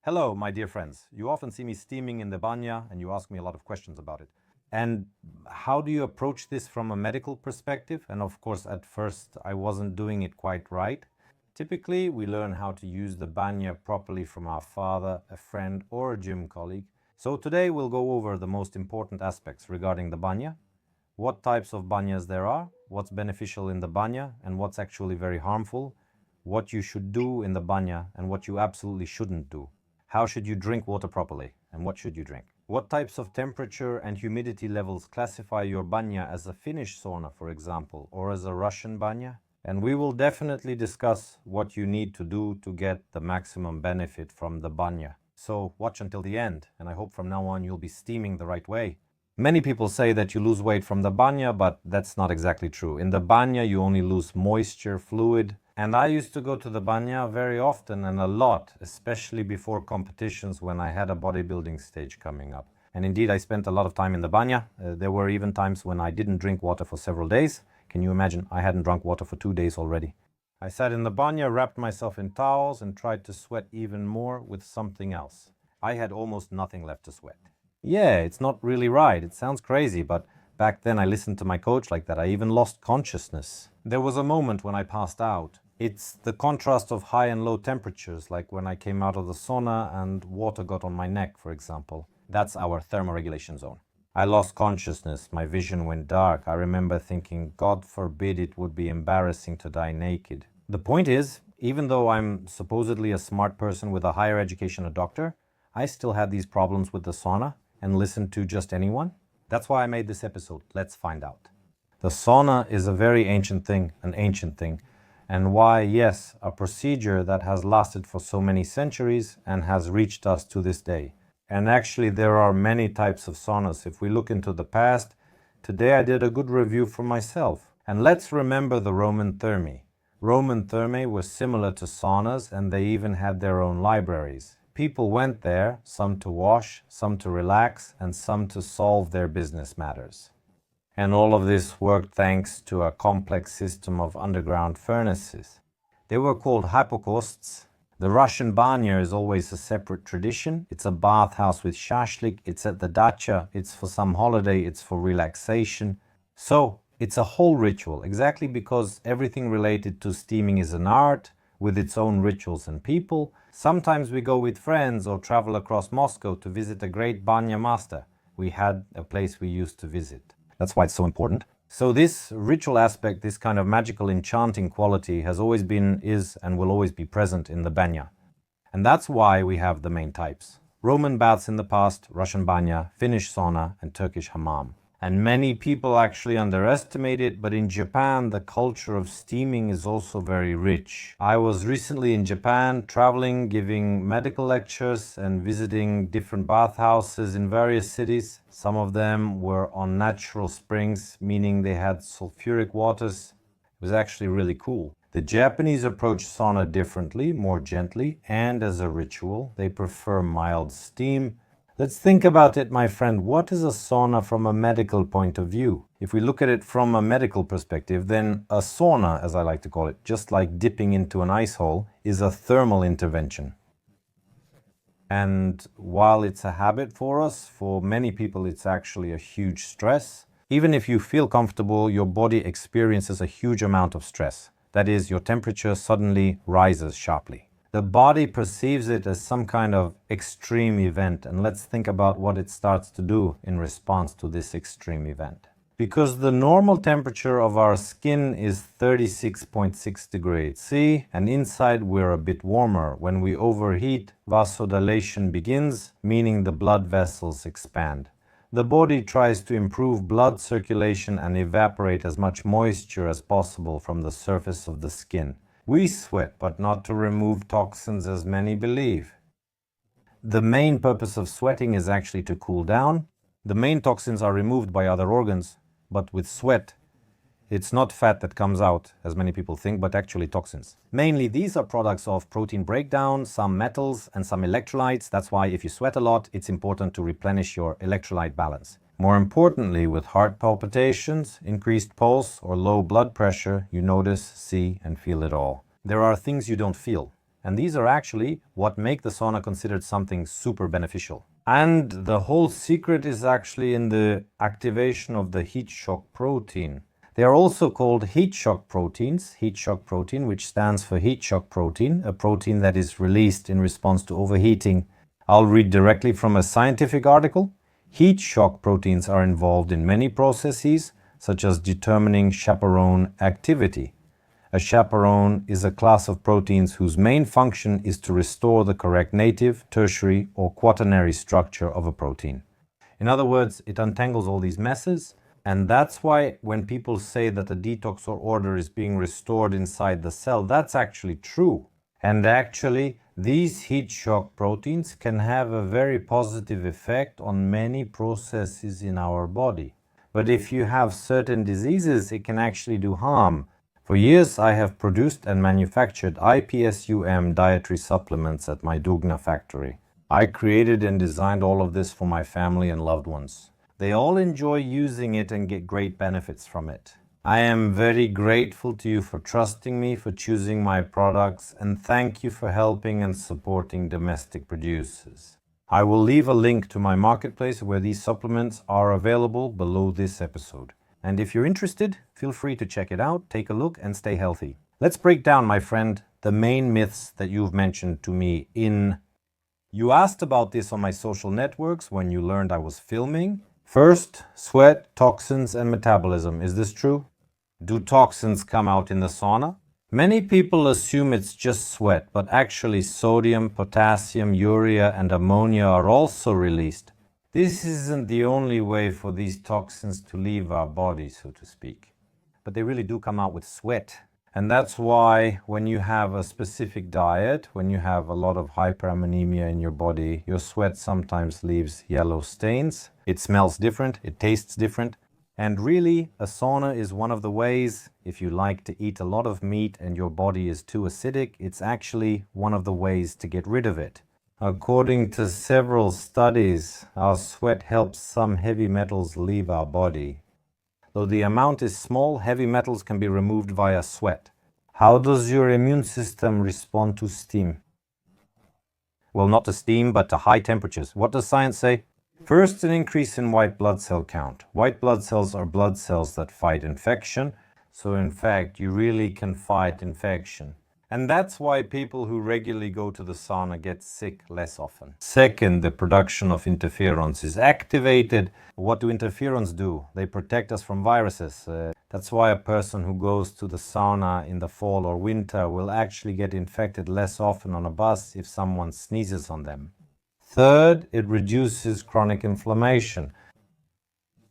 Hello, my dear friends. You often see me steaming in the banya and you ask me a lot of questions about it. And how do you approach this from a medical perspective? And of course, at first, I wasn't doing it quite right. Typically, we learn how to use the banya properly from our father, a friend, or a gym colleague. So today we'll go over the most important aspects regarding the banya, what types of banyas there are, what's beneficial in the banya, and what's actually very harmful, what you should do in the banya, and what you absolutely shouldn't do. How should you drink water properly, and what should you drink? What types of temperature and humidity levels classify your banya as a Finnish sauna, for example, or as a Russian banya? And we will definitely discuss what you need to do to get the maximum benefit from the banya. So watch until the end, and I hope from now on you'll be steaming the right way. Many people say that you lose weight from the banya, but that's not exactly true. In the banya, you only lose moisture, fluid. And I used to go to the banya very often and a lot, especially before competitions when I had a bodybuilding stage coming up. And indeed, I spent a lot of time in the banya. There were even times when I didn't drink water for several days. Can you imagine? I hadn't drunk water for 2 days already. I sat in the banya, wrapped myself in towels, and tried to sweat even more with something else. I had almost nothing left to sweat. Yeah, it's not really right. It sounds crazy, but back then I listened to my coach like that. I even lost consciousness. There was a moment when I passed out. It's the contrast of high and low temperatures, like when I came out of the sauna and water got on my neck, for example. That's our thermoregulation zone. I lost consciousness. My vision went dark. I remember thinking, God forbid it would be embarrassing to die naked. The point is, even though I'm supposedly a smart person with a higher education, a doctor, I still had these problems with the sauna and listened to just anyone. That's why I made this episode. Let's find out. The sauna is a very ancient thing, and why, yes, a procedure that has lasted for so many centuries and has reached us to this day. And actually, there are many types of saunas. If we look into the past, today I did a good review for myself. And let's remember the Roman thermae. Roman thermae were similar to saunas, and they even had their own libraries. People went there, some to wash, some to relax, and some to solve their business matters. And all of this worked thanks to a complex system of underground furnaces. They were called hypocausts. The Russian banya is always a separate tradition. It's a bathhouse with shashlik, it's at the dacha, it's for some holiday, it's for relaxation. So it's a whole ritual, exactly because everything related to steaming is an art with its own rituals and people. Sometimes we go with friends or travel across Moscow to visit a great banya master. We had a place we used to visit. That's why it's so important. So this ritual aspect, this kind of magical enchanting quality has always been, is, and will always be present in the banya. And that's why we have the main types. Roman baths in the past, Russian banya, Finnish sauna, and Turkish hammam. And many people actually underestimate it, but in Japan, the culture of steaming is also very rich. I was recently in Japan, traveling, giving medical lectures and visiting different bathhouses in various cities. Some of them were on natural springs, meaning they had sulfuric waters. It was actually really cool. The Japanese approach sauna differently, more gently, and as a ritual. They prefer mild steam. Let's think about it, my friend. What is a sauna from a medical point of view? If we look at it from a medical perspective, then a sauna, as I like to call it, just like dipping into an ice hole, is a thermal intervention. And while it's a habit for us, for many people it's actually a huge stress. Even if you feel comfortable, your body experiences a huge amount of stress. That is, your temperature suddenly rises sharply. The body perceives it as some kind of extreme event, and let's think about what it starts to do in response to this extreme event. Because the normal temperature of our skin is 36.6 degrees C, and inside we're a bit warmer. When we overheat, vasodilation begins, meaning the blood vessels expand. The body tries to improve blood circulation and evaporate as much moisture as possible from the surface of the skin. We sweat, but not to remove toxins as many believe. The main purpose of sweating is actually to cool down. The main toxins are removed by other organs, but with sweat, it's not fat that comes out, as many people think, but actually toxins. Mainly these are products of protein breakdown, some metals, and some electrolytes. That's why if you sweat a lot, it's important to replenish your electrolyte balance. More importantly, with heart palpitations, increased pulse, or low blood pressure, you notice, see, and feel it all. There are things you don't feel. And these are actually what make the sauna considered something super beneficial. And the whole secret is actually in the activation of the heat shock protein. They are also called heat shock proteins, heat shock protein, which stands for heat shock protein, a protein that is released in response to overheating. I'll read directly from a scientific article. Heat shock proteins are involved in many processes, such as determining chaperone activity. A chaperone is a class of proteins whose main function is to restore the correct native, tertiary, or quaternary structure of a protein. In other words, it untangles all these messes, and that's why when people say that the detox or order is being restored inside the cell, that's actually true. And actually, these heat shock proteins can have a very positive effect on many processes in our body. But if you have certain diseases, it can actually do harm. For years, I have produced and manufactured IPSUM dietary supplements at my Dugna factory. I created and designed all of this for my family and loved ones. They all enjoy using it and get great benefits from it. I am very grateful to you for trusting me, for choosing my products, and thank you for helping and supporting domestic producers. I will leave a link to my marketplace where these supplements are available below this episode. And if you're interested, feel free to check it out, take a look, and stay healthy. Let's break down, my friend, the main myths that you've mentioned to me in... You asked about this on my social networks when you learned I was filming. First, sweat, toxins, and metabolism. Is this true? Do toxins come out in the sauna? Many people assume it's just sweat, but actually sodium, potassium, urea, and ammonia are also released. This isn't the only way for these toxins to leave our body, so to speak. But they really do come out with sweat. And that's why when you have a specific diet, when you have a lot of hyperammonemia in your body, your sweat sometimes leaves yellow stains. It smells different, it tastes different. And really, a sauna is one of the ways, if you like to eat a lot of meat and your body is too acidic, it's actually one of the ways to get rid of it. According to several studies, our sweat helps some heavy metals leave our body. Though the amount is small, heavy metals can be removed via sweat. How does your immune system respond to steam? Well, not to steam, but to high temperatures. What does science say? First, an increase in white blood cell count. White blood cells are blood cells that fight infection. So in fact, you really can fight infection. And that's why people who regularly go to the sauna get sick less often. Second, the production of interferons is activated. What do interferons do? They protect us from viruses. That's why a person who goes to the sauna in the fall or winter will actually get infected less often on a bus if someone sneezes on them. Third, it reduces chronic inflammation.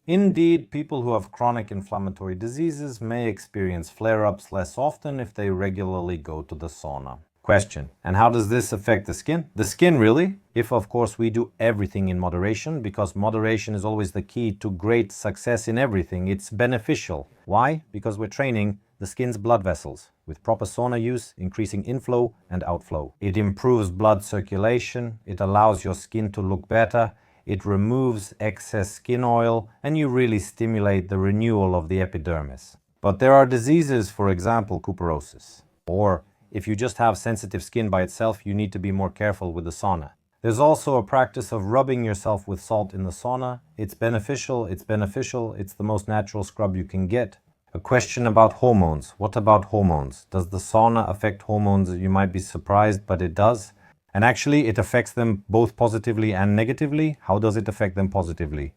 Indeed, people who have chronic inflammatory diseases may experience flare-ups less often if they regularly go to the sauna. Question: and how does this affect the skin? The skin, really? If, of course, we do everything in moderation, because moderation is always the key to great success in everything. It's beneficial. Why? Because we're training the skin's blood vessels, with proper sauna use, increasing inflow and outflow. It improves blood circulation, it allows your skin to look better, it removes excess skin oil, and you really stimulate the renewal of the epidermis. But there are diseases, for example, cuperosis. Or if you just have sensitive skin by itself, you need to be more careful with the sauna. There's also a practice of rubbing yourself with salt in the sauna. It's beneficial, it's the most natural scrub you can get. A question about hormones. What about hormones? Does the sauna affect hormones? You might be surprised, but it does. And actually, it affects them both positively and negatively. How does it affect them positively?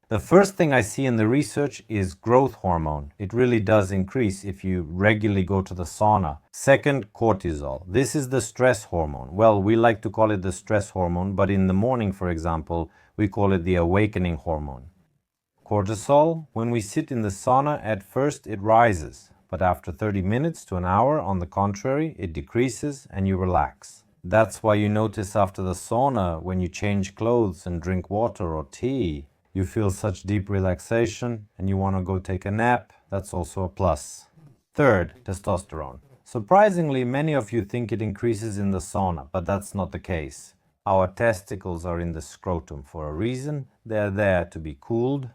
The first thing I see in the research is growth hormone. It really does increase if you regularly go to the sauna. Second, cortisol. This is the stress hormone. Well, we like to call it the stress hormone, but in the morning, for example, we call it the awakening hormone. Cortisol, when we sit in the sauna, at first it rises, but after 30 minutes to an hour, on the contrary, it decreases and you relax. That's why you notice after the sauna, when you change clothes and drink water or tea, you feel such deep relaxation and you want to go take a nap. That's also a plus. Third, testosterone. Surprisingly, many of you think it increases in the sauna, but that's not the case. Our testicles are in the scrotum for a reason. They're there to be cooled.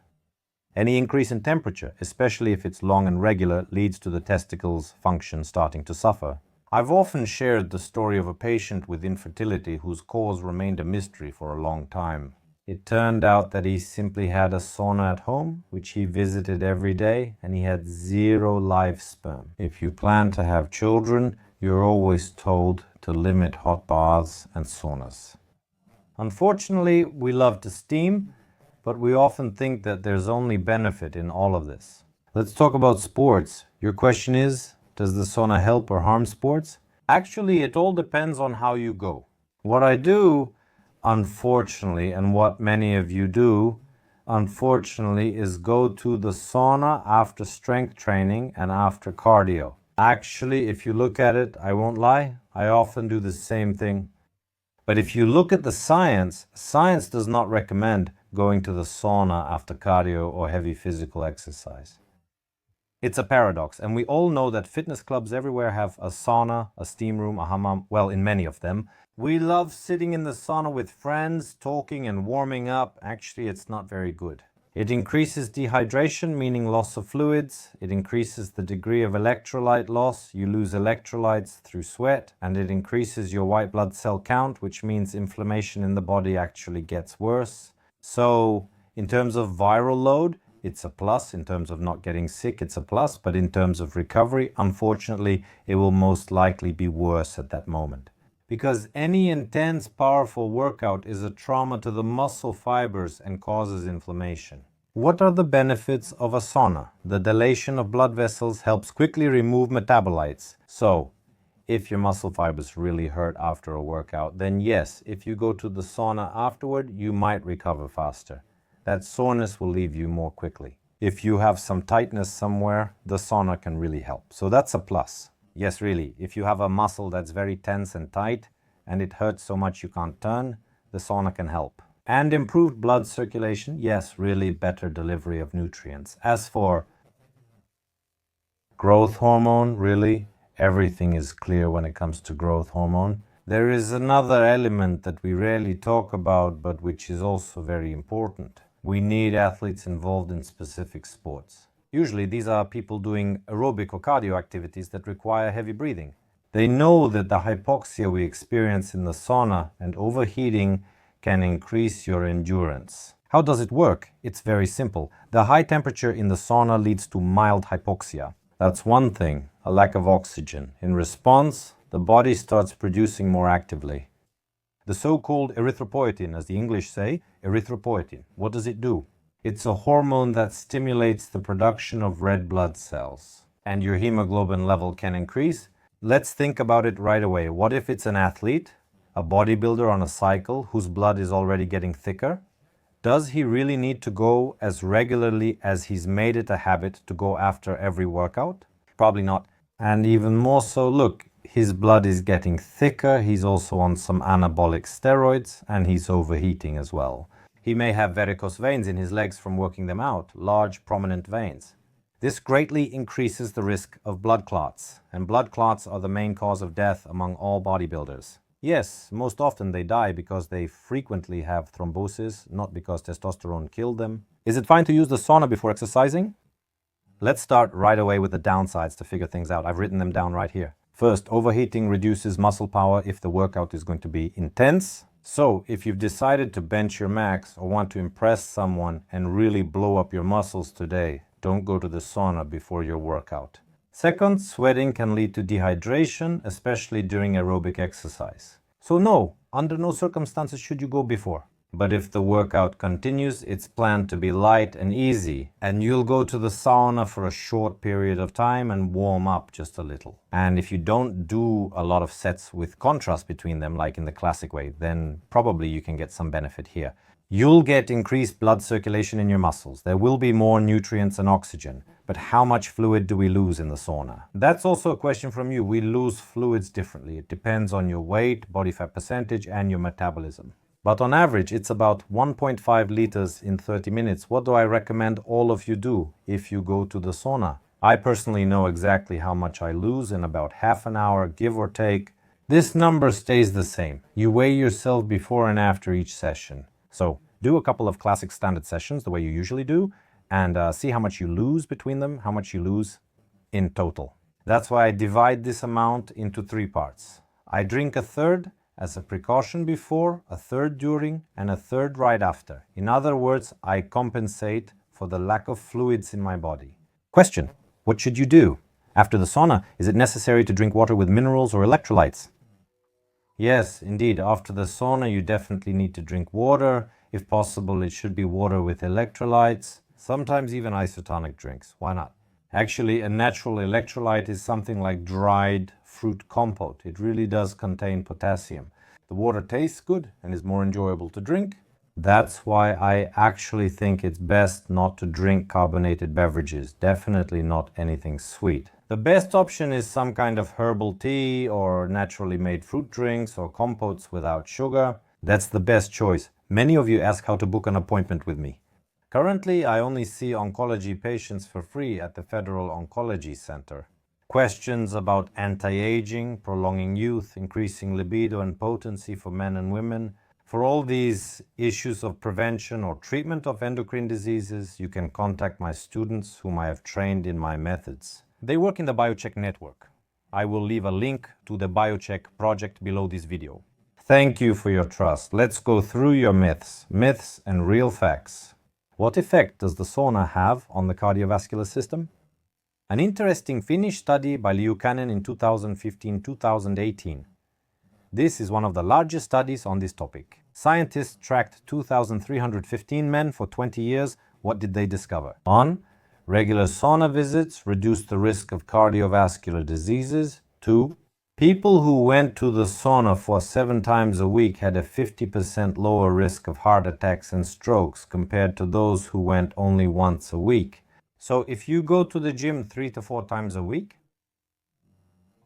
Any increase in temperature, especially if it's long and regular, leads to the testicles' function starting to suffer. I've often shared the story of a patient with infertility whose cause remained a mystery for a long time. It turned out that he simply had a sauna at home, which he visited every day, and he had 0 live sperm. If you plan to have children, you're always told to limit hot baths and saunas. Unfortunately, we love to steam, but we often think that there's only benefit in all of this. Let's talk about sports. Your question is, does the sauna help or harm sports? Actually, it all depends on how you go. What I do, unfortunately, and what many of you do, unfortunately, is go to the sauna after strength training and after cardio. Actually, if you look at it, I won't lie, I often do the same thing. But if you look at the science, science does not recommend going to the sauna after cardio or heavy physical exercise. It's a paradox, and we all know that fitness clubs everywhere have a sauna, a steam room, a hammam, well, in many of them. We love sitting in the sauna with friends, talking and warming up. Actually, it's not very good. It increases dehydration, meaning loss of fluids. It increases the degree of electrolyte loss. You lose electrolytes through sweat, and it increases your white blood cell count, which means inflammation in the body actually gets worse. So, in terms of viral load, it's a plus. In terms of not getting sick, it's a plus. But in terms of recovery, unfortunately, it will most likely be worse at that moment. Because any intense, powerful workout is a trauma to the muscle fibers and causes inflammation. What are the benefits of a sauna? The dilation of blood vessels helps quickly remove metabolites. So, if your muscle fibers really hurt after a workout, then yes, if you go to the sauna afterward, you might recover faster. That soreness will leave you more quickly. If you have some tightness somewhere, the sauna can really help. So that's a plus. Yes, really, if you have a muscle that's very tense and tight and it hurts so much you can't turn, the sauna can help. And improved blood circulation, yes, really better delivery of nutrients. As for growth hormone, really, everything is clear when it comes to growth hormone. There is another element that we rarely talk about, but which is also very important. We need athletes involved in specific sports. Usually these are people doing aerobic or cardio activities that require heavy breathing. They know that the hypoxia we experience in the sauna and overheating can increase your endurance. How does it work? It's very simple. The high temperature in the sauna leads to mild hypoxia. That's one thing, a lack of oxygen. In response, the body starts producing more actively. The so-called erythropoietin, as the English say, erythropoietin. What does it do? It's a hormone that stimulates the production of red blood cells. And your hemoglobin level can increase. Let's think about it right away. What if it's an athlete, a bodybuilder on a cycle whose blood is already getting thicker? Does he really need to go as regularly as he's made it a habit to go after every workout? Probably not. And even more so, look, his blood is getting thicker, he's also on some anabolic steroids, and he's overheating as well. He may have varicose veins in his legs from working them out, large prominent veins. This greatly increases the risk of blood clots, and blood clots are the main cause of death among all bodybuilders. Yes, most often they die because they frequently have thrombosis, not because testosterone killed them. Is it fine to use the sauna before exercising? Let's start right away with the downsides to figure things out. I've written them down right here. First, overheating reduces muscle power if the workout is going to be intense. So, if you've decided to bench your max or want to impress someone and really blow up your muscles today, don't go to the sauna before your workout. Second, sweating can lead to dehydration, especially during aerobic exercise. So no, under no circumstances should you go before. But if the workout continues, it's planned to be light and easy, and you'll go to the sauna for a short period of time and warm up just a little. And if you don't do a lot of sets with contrast between them, like in the classic way, then probably you can get some benefit here. You'll get increased blood circulation in your muscles. There will be more nutrients and oxygen. But how much fluid do we lose in the sauna? That's also a question from you. We lose fluids differently. It depends on your weight, body fat percentage, and your metabolism. But on average, it's about 1.5 liters in 30 minutes. What do I recommend all of you do if you go to the sauna? I personally know exactly how much I lose in about half an hour, give or take. This number stays the same. You weigh yourself before and after each session. So do a couple of classic standard sessions the way you usually do, and see how much you lose between them, how much you lose in total. That's why I divide this amount into 3 parts. I drink a third as a precaution before, a third during, and a third right after. In other words, I compensate for the lack of fluids in my body. Question: what should you do? After the sauna, is it necessary to drink water with minerals or electrolytes? Yes, indeed. After the sauna, you definitely need to drink water. If possible, it should be water with electrolytes, sometimes even isotonic drinks. Why not? Actually, a natural electrolyte is something like dried fruit compote. It really does contain potassium. The water tastes good and is more enjoyable to drink. That's why I actually think it's best not to drink carbonated beverages. Definitely not anything sweet. The best option is some kind of herbal tea or naturally made fruit drinks or compotes without sugar. That's the best choice. Many of you ask how to book an appointment with me. Currently, I only see oncology patients for free at the Federal Oncology Center. Questions about anti-aging, prolonging youth, increasing libido and potency for men and women. For all these issues of prevention or treatment of endocrine diseases, you can contact my students whom I have trained in my methods. They work in the BioCheck network. I will leave a link to the BioCheck project below this video. Thank you for your trust. Let's go through your myths and real facts. What effect does the sauna have on the cardiovascular system? An interesting Finnish study by Liukanen in 2015-2018. This is one of the largest studies on this topic. Scientists tracked 2,315 men for 20 years. What did they discover? 1. Regular sauna visits reduced the risk of cardiovascular diseases. 2. People who went to the sauna for 7 times a week had a 50% lower risk of heart attacks and strokes compared to those who went only once a week. So if you go to the gym 3 to 4 times a week,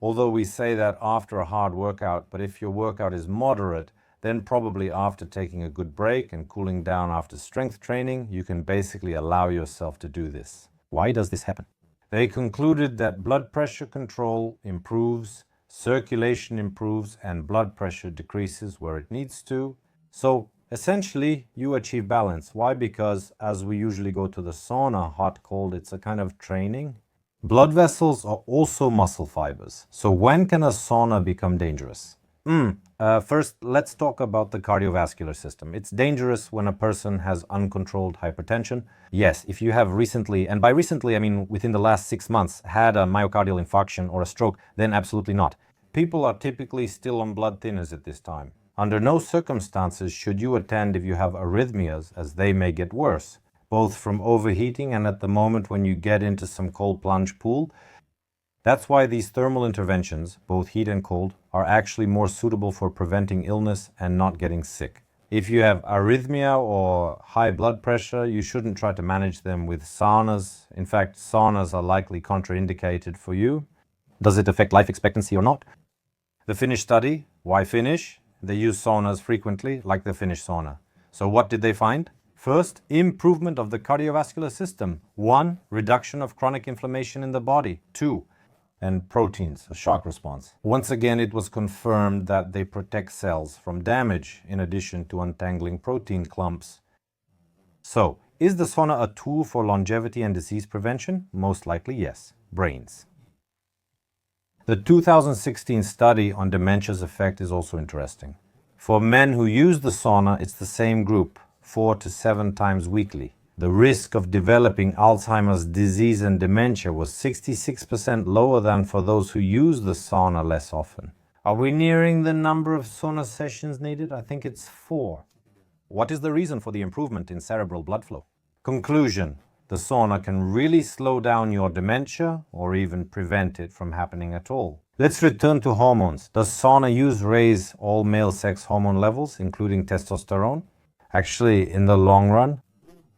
although we say that after a hard workout, but if your workout is moderate, then probably after taking a good break and cooling down after strength training, you can basically allow yourself to do this. Why does this happen? They concluded that blood pressure control improves, circulation improves, and blood pressure decreases where it needs to. So essentially, you achieve balance. Why? Because as we usually go to the sauna, hot, cold, it's a kind of training. Blood vessels are also muscle fibers. So when can a sauna become dangerous? First, let's talk about the cardiovascular system. It's dangerous when a person has uncontrolled hypertension. Yes, if you have recently, and by recently I mean within the last 6 months, had a myocardial infarction or a stroke, then absolutely not. People are typically still on blood thinners at this time. Under no circumstances should you attend if you have arrhythmias, as they may get worse, both from overheating and at the moment when you get into some cold plunge pool. That's why these thermal interventions, both heat and cold, are actually more suitable for preventing illness and not getting sick. If you have arrhythmia or high blood pressure, you shouldn't try to manage them with saunas. In fact, saunas are likely contraindicated for you. Does it affect life expectancy or not? The Finnish study, why Finnish? They use saunas frequently, like the Finnish sauna. So what did they find? First, improvement of the cardiovascular system. 1, reduction of chronic inflammation in the body. 2, and proteins, a shock response. Once again, it was confirmed that they protect cells from damage in addition to untangling protein clumps. So, is the sauna a tool for longevity and disease prevention? Most likely, yes. Brains. The 2016 study on dementia's effect is also interesting. For men who use the sauna, it's the same group, 4 to 7 times weekly. The risk of developing Alzheimer's disease and dementia was 66% lower than for those who use the sauna less often. Are we nearing the number of sauna sessions needed? I think it's 4. What is the reason for the improvement in cerebral blood flow? Conclusion: the sauna can really slow down your dementia or even prevent it from happening at all. Let's return to hormones. Does sauna use raise all male sex hormone levels, including testosterone? Actually, in the long run,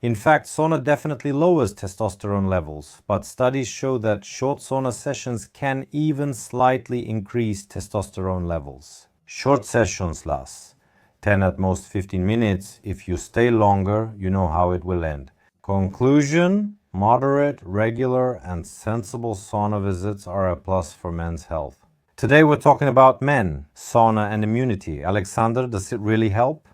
in fact, sauna definitely lowers testosterone levels, but studies show that short sauna sessions can even slightly increase testosterone levels. Short sessions last 10 at most 15 minutes. If you stay longer, you know how it will end. Conclusion: moderate, regular, and sensible sauna visits are a plus for men's health. Today we're talking about men, sauna and immunity. Alexander, does it really help?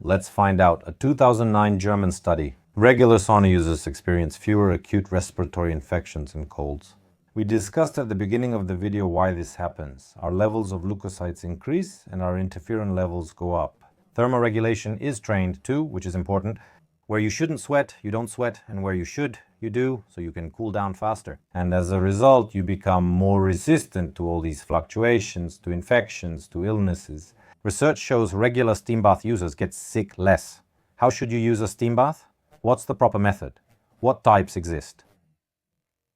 Let's find out. A 2009 German study. Regular sauna users experience fewer acute respiratory infections and colds. We discussed at the beginning of the video why this happens. Our levels of leukocytes increase and our interferon levels go up. Thermoregulation is trained too, which is important. Where you shouldn't sweat, you don't sweat, and where you should, you do, so you can cool down faster. And as a result, you become more resistant to all these fluctuations, to infections, to illnesses. Research shows regular steam bath users get sick less. How should you use a steam bath? What's the proper method? What types exist?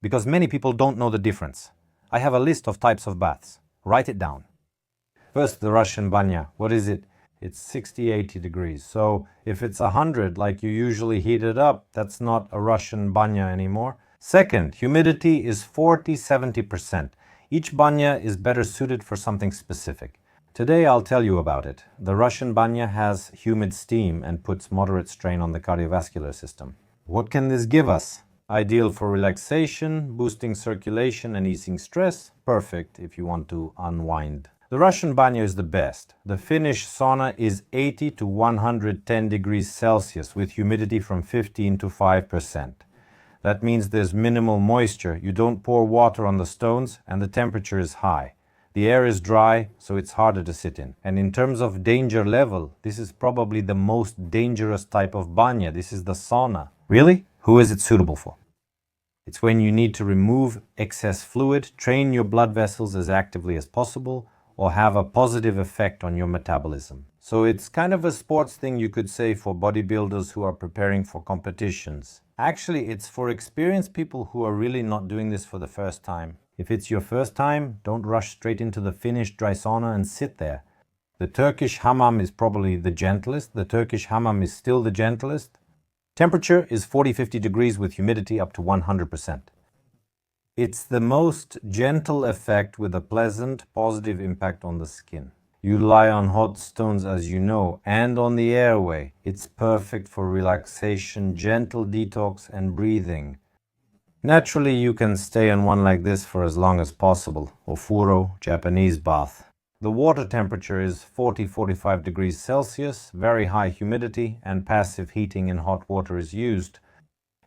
Because many people don't know the difference. I have a list of types of baths. Write it down. First, the Russian banya. What is it? It's 60-80 degrees. So if it's 100, like you usually heat it up, that's not a Russian banya anymore. Second, humidity is 40-70%. Each banya is better suited for something specific. Today I'll tell you about it. The Russian banya has humid steam and puts moderate strain on the cardiovascular system. What can this give us? Ideal for relaxation, boosting circulation and easing stress. Perfect if you want to unwind. The Russian banya is the best. The Finnish sauna is 80 to 110 degrees Celsius with humidity from 15 to 5%. That means there's minimal moisture, you don't pour water on the stones, and the temperature is high. The air is dry, so it's harder to sit in. And in terms of danger level, this is probably the most dangerous type of banya. This is the sauna. Really? Who is it suitable for? It's when you need to remove excess fluid, train your blood vessels as actively as possible, or have a positive effect on your metabolism. So it's kind of a sports thing, you could say, for bodybuilders who are preparing for competitions. Actually, it's for experienced people who are really not doing this for the first time. If it's your first time, don't rush straight into the Finnish dry sauna and sit there. The Turkish hammam is probably the gentlest. The Turkish hammam is still the gentlest. Temperature is 40-50 degrees with humidity up to 100%. It's the most gentle effect with a pleasant, positive impact on the skin. You lie on hot stones, as you know, and on the airway. It's perfect for relaxation, gentle detox, and breathing. Naturally, you can stay in one like this for as long as possible. Ofuro, Japanese bath. The water temperature is 40-45 degrees Celsius, very high humidity, and passive heating in hot water is used.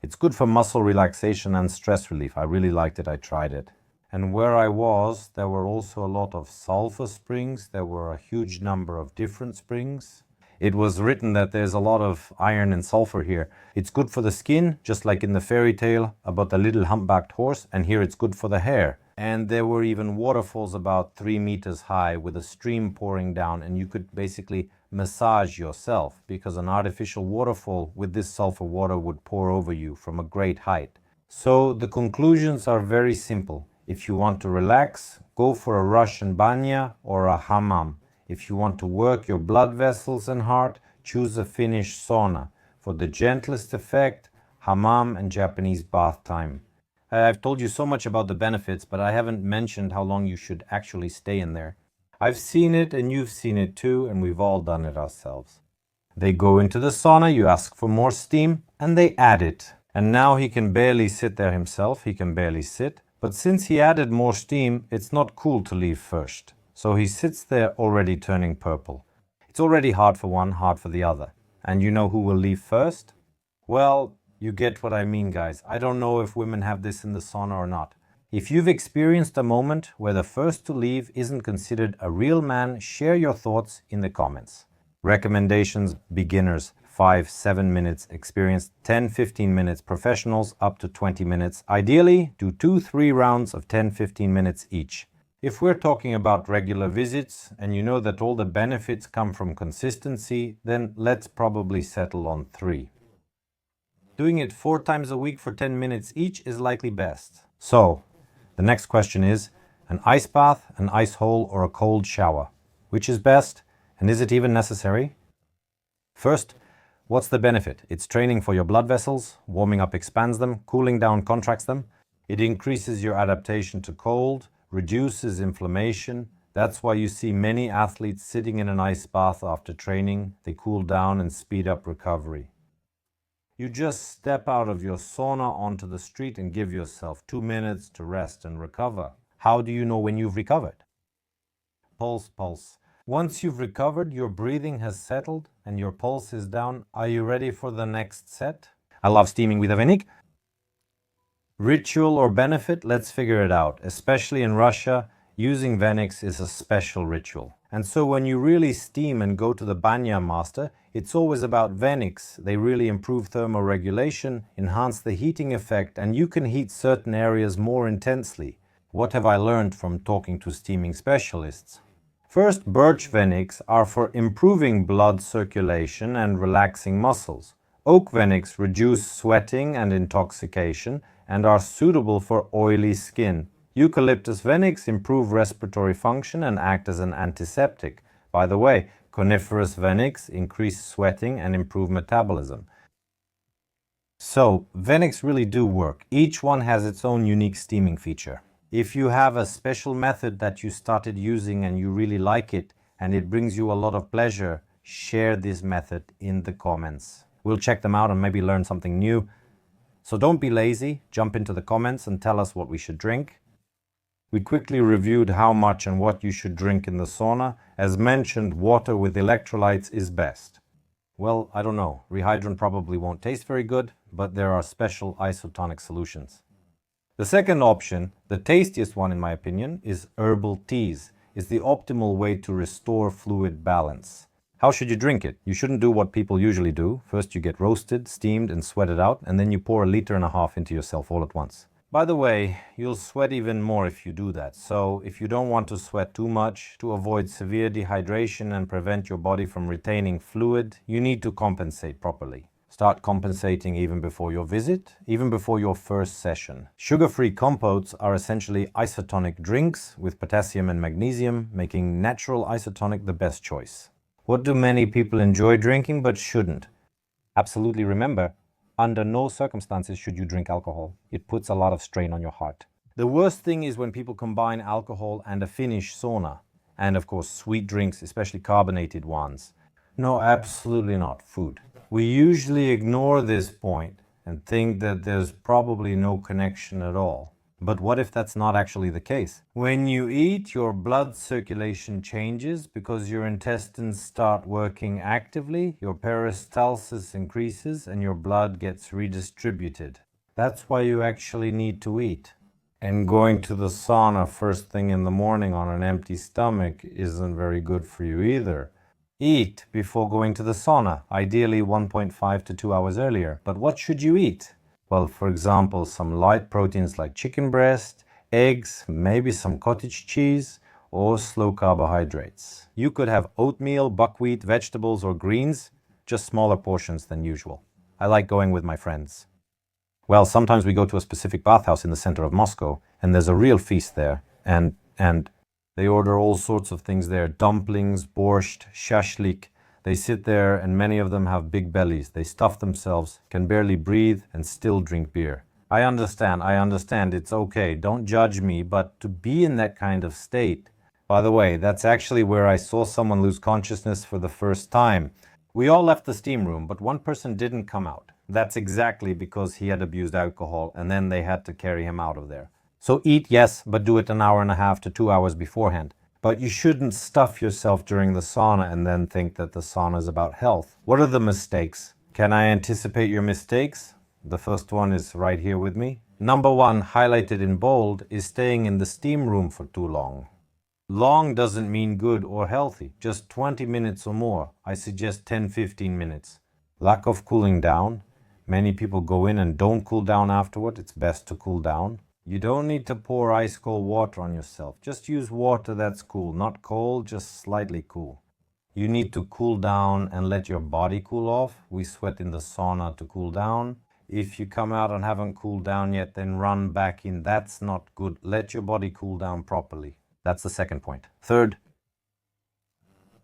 It's good for muscle relaxation and stress relief. I really liked it, I tried it. And where I was, there were also a lot of sulfur springs. There were a huge number of different springs. It was written that there's a lot of iron and sulfur here. It's good for the skin, just like in the fairy tale about the little humpbacked horse, and here it's good for the hair. And there were even waterfalls about 3 meters high with a stream pouring down, and you could basically massage yourself because an artificial waterfall with this sulfur water would pour over you from a great height. So the conclusions are very simple. If you want to relax, go for a Russian banya or a hammam. If you want to work your blood vessels and heart, choose a Finnish sauna. For the gentlest effect, hammam and Japanese bath time. I've told you so much about the benefits, but I haven't mentioned how long you should actually stay in there. I've seen it and you've seen it too, and we've all done it ourselves. They go into the sauna, you ask for more steam, and they add it. And now he can barely sit there himself, he can barely sit. But since he added more steam, it's not cool to leave first. So he sits there already turning purple. It's already hard for one, hard for the other. And you know who will leave first? Well, you get what I mean, guys. I don't know if women have this in the sauna or not. If you've experienced a moment where the first to leave isn't considered a real man, share your thoughts in the comments. Recommendations: beginners, 5-7 minutes, experienced 10-15 minutes, professionals up to 20 minutes. Ideally, do 2-3 rounds of 10-15 minutes each. If we're talking about regular visits and you know that all the benefits come from consistency, then let's probably settle on 3. Doing it 4 times a week for 10 minutes each is likely best. So, the next question is, an ice bath, an ice hole, or a cold shower? Which is best, and is it even necessary? First, what's the benefit? It's training for your blood vessels, warming up expands them, cooling down contracts them. It increases your adaptation to cold, reduces inflammation. That's why you see many athletes sitting in an ice bath after training. They cool down and speed up recovery. You just step out of your sauna onto the street and give yourself 2 minutes to rest and recover. How do you know when you've recovered? Pulse. Once you've recovered, your breathing has settled and your pulse is down. Are you ready for the next set? I love steaming with a Venik. Ritual or benefit? Let's figure it out. Especially in Russia, using Venix is a special ritual. And so when you really steam and go to the banya master, it's always about Venix. They really improve thermoregulation, enhance the heating effect, and you can heat certain areas more intensely. What have I learned from talking to steaming specialists? First, birch Venix are for improving blood circulation and relaxing muscles. Oak Venix reduce sweating and intoxication and are suitable for oily skin. Eucalyptus Venix improve respiratory function and act as an antiseptic. By the way, coniferous Venix increase sweating and improve metabolism. So, Venix really do work. Each one has its own unique steaming feature. If you have a special method that you started using and you really like it and it brings you a lot of pleasure, share this method in the comments. We'll check them out and maybe learn something new. So don't be lazy, jump into the comments and tell us what we should drink. We quickly reviewed how much and what you should drink in the sauna. As mentioned, water with electrolytes is best. Well, I don't know. Rehydrant probably won't taste very good, but there are special isotonic solutions. The second option, the tastiest one in my opinion, is herbal teas. It's the optimal way to restore fluid balance. How should you drink it? You shouldn't do what people usually do. First you get roasted, steamed and sweated out, and then you pour 1.5 liters into yourself all at once. By the way, you'll sweat even more if you do that. So if you don't want to sweat too much, to avoid severe dehydration and prevent your body from retaining fluid, you need to compensate properly. Start compensating even before your visit, even before your first session. Sugar-free compotes are essentially isotonic drinks with potassium and magnesium, making natural isotonic the best choice. What do many people enjoy drinking but shouldn't? Absolutely, remember, under no circumstances should you drink alcohol. It puts a lot of strain on your heart. The worst thing is when people combine alcohol and a Finnish sauna. And of course, sweet drinks, especially carbonated ones. No, absolutely not. Food. We usually ignore this point and think that there's probably no connection at all. But what if that's not actually the case? When you eat, your blood circulation changes because your intestines start working actively, your peristalsis increases, and your blood gets redistributed. That's why you actually need to eat. And going to the sauna first thing in the morning on an empty stomach isn't very good for you either. Eat before going to the sauna, ideally 1.5 to 2 hours earlier. But what should you eat? Well, for example, some light proteins like chicken breast, eggs, maybe some cottage cheese, or slow carbohydrates. You could have oatmeal, buckwheat, vegetables, or greens, just smaller portions than usual. I like going with my friends. Well, sometimes we go to a specific bathhouse in the center of Moscow, and there's a real feast there, and they order all sorts of things there, dumplings, borscht, shashlik. They sit there and many of them have big bellies. They stuff themselves, can barely breathe and still drink beer. I understand, it's okay, don't judge me, but to be in that kind of state. By the way, that's actually where I saw someone lose consciousness for the first time. We all left the steam room, but one person didn't come out. That's exactly because he had abused alcohol and then they had to carry him out of there. So eat, yes, but do it 1.5 hours to 2 hours beforehand. But you shouldn't stuff yourself during the sauna and then think that the sauna is about health. What are the mistakes? Can I anticipate your mistakes? The first one is right here with me. Number 1, highlighted in bold, is staying in the steam room for too long. Long doesn't mean good or healthy, just 20 minutes or more. I suggest 10-15 minutes. Lack of cooling down. Many people go in and don't cool down afterward. It's best to cool down. You don't need to pour ice cold water on yourself. Just use water that's cool, not cold, just slightly cool. You need to cool down and let your body cool off. We sweat in the sauna to cool down. If you come out and haven't cooled down yet, then run back in. That's not good. Let your body cool down properly. That's the second point. Third,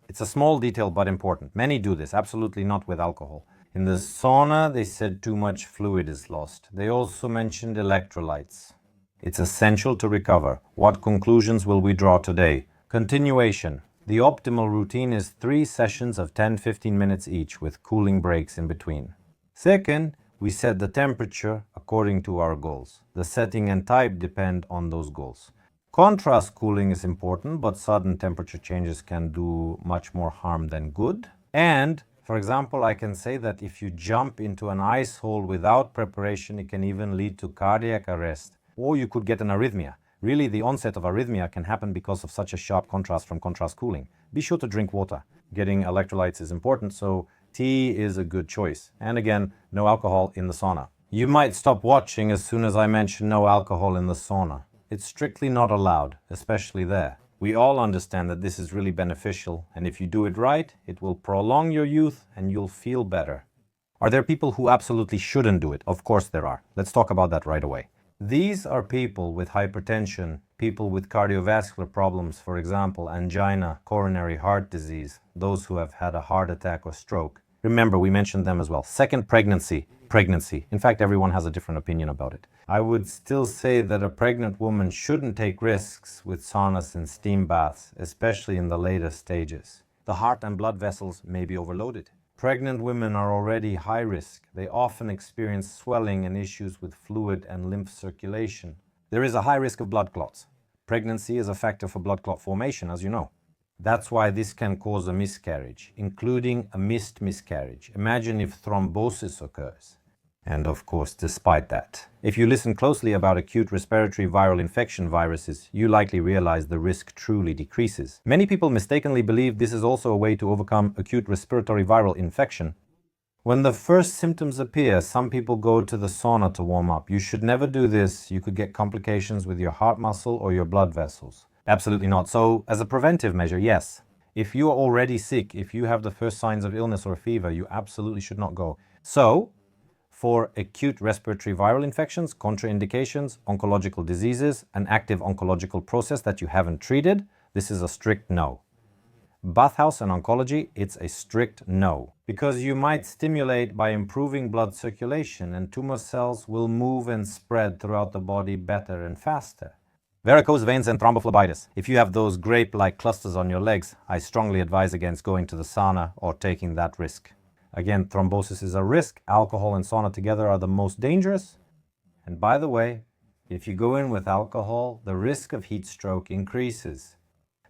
it's a small detail but important. Many do this, absolutely not with alcohol. In the sauna, they said too much fluid is lost. They also mentioned electrolytes. It's essential to recover. What conclusions will we draw today? Continuation. The optimal routine is 3 sessions of 10-15 minutes each with cooling breaks in between. Second, we set the temperature according to our goals. The setting and type depend on those goals. Contrast cooling is important, but sudden temperature changes can do much more harm than good. And For example, I can say that if you jump into an ice hole without preparation, it can even lead to cardiac arrest, or you could get an arrhythmia. Really, the onset of arrhythmia can happen because of such a sharp contrast from contrast cooling. Be sure to drink water. Getting electrolytes is important, so tea is a good choice. And again, no alcohol in the sauna. You might stop watching as soon as I mention no alcohol in the sauna. It's strictly not allowed, especially there. We all understand that this is really beneficial, and if you do it right, it will prolong your youth and you'll feel better. Are there people who absolutely shouldn't do it? Of course there are. Let's talk about that right away. These are people with hypertension, people with cardiovascular problems, for example, angina, coronary heart disease, those who have had a heart attack or stroke. Remember, we mentioned them as well. Second, pregnancy. In fact, everyone has a different opinion about it. I would still say that a pregnant woman shouldn't take risks with saunas and steam baths, especially in the later stages. The heart and blood vessels may be overloaded. Pregnant women are already high risk. They often experience swelling and issues with fluid and lymph circulation. There is a high risk of blood clots. Pregnancy is a factor for blood clot formation, as you know. That's why this can cause a miscarriage, including a missed miscarriage. Imagine if thrombosis occurs. And of course, despite that, if you listen closely about acute respiratory viral infection viruses, you likely realize the risk truly decreases. Many people mistakenly believe this is also a way to overcome acute respiratory viral infection. When the first symptoms appear, some people go to the sauna to warm up. You should never do this. You could get complications with your heart muscle or your blood vessels. Absolutely not. So, as a preventive measure, yes. If you are already sick, if you have the first signs of illness or fever, you absolutely should not go. So, for acute respiratory viral infections, contraindications, oncological diseases, an active oncological process that you haven't treated, this is a strict no. Bathhouse and oncology, it's a strict no. Because you might stimulate by improving blood circulation and tumor cells will move and spread throughout the body better and faster. Varicose veins and thrombophlebitis. If you have those grape-like clusters on your legs, I strongly advise against going to the sauna or taking that risk. Again, thrombosis is a risk. Alcohol and sauna together are the most dangerous. And by the way, if you go in with alcohol, the risk of heat stroke increases.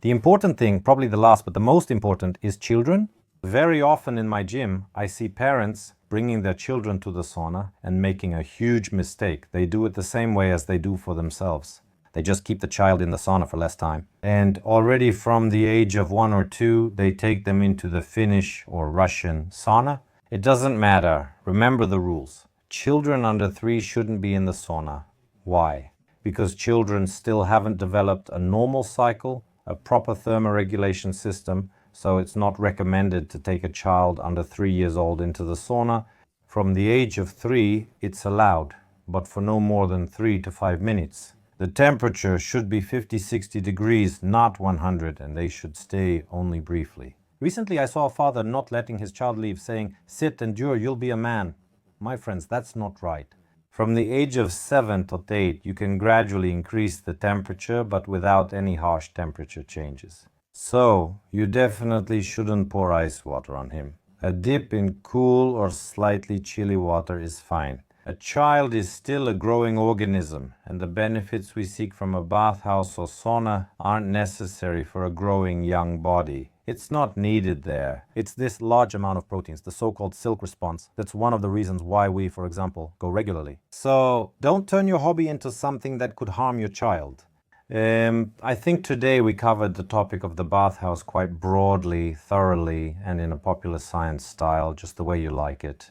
The important thing, probably the last but the most important, is children. Very often in my gym, I see parents bringing their children to the sauna and making a huge mistake. They do it the same way as they do for themselves. They just keep the child in the sauna for less time. And already from the age of 1 or 2, they take them into the Finnish or Russian sauna. It doesn't matter. Remember the rules. Children under 3 shouldn't be in the sauna. Why? Because children still haven't developed a normal cycle, a proper thermoregulation system, so it's not recommended to take a child under 3 years old into the sauna. From the age of 3, it's allowed, but for no more than 3 to 5 minutes. The temperature should be 50-60 degrees, not 100, and they should stay only briefly. Recently I saw a father not letting his child leave, saying, "Sit, endure, you'll be a man." My friends, that's not right. From the age of 7 to 8, you can gradually increase the temperature, but without any harsh temperature changes. So, you definitely shouldn't pour ice water on him. A dip in cool or slightly chilly water is fine. A child is still a growing organism, and the benefits we seek from a bathhouse or sauna aren't necessary for a growing young body. It's not needed there. It's this large amount of proteins, the so-called silk response, that's one of the reasons why we, for example, go regularly. So don't turn your hobby into something that could harm your child. I think today we covered the topic of the bathhouse quite broadly, thoroughly, and in a popular science style, just the way you like it.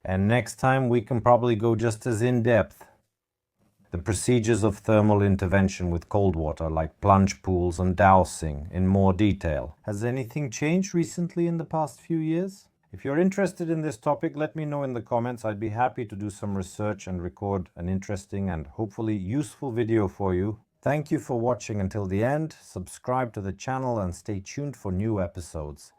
And next time we can probably go just as in-depth. The procedures of thermal intervention with cold water, like plunge pools and dowsing, in more detail. Has anything changed recently in the past few years? If you're interested in this topic, let me know in the comments. I'd be happy to do some research and record an interesting and hopefully useful video for you. Thank you for watching until the end. Subscribe to the channel and stay tuned for new episodes.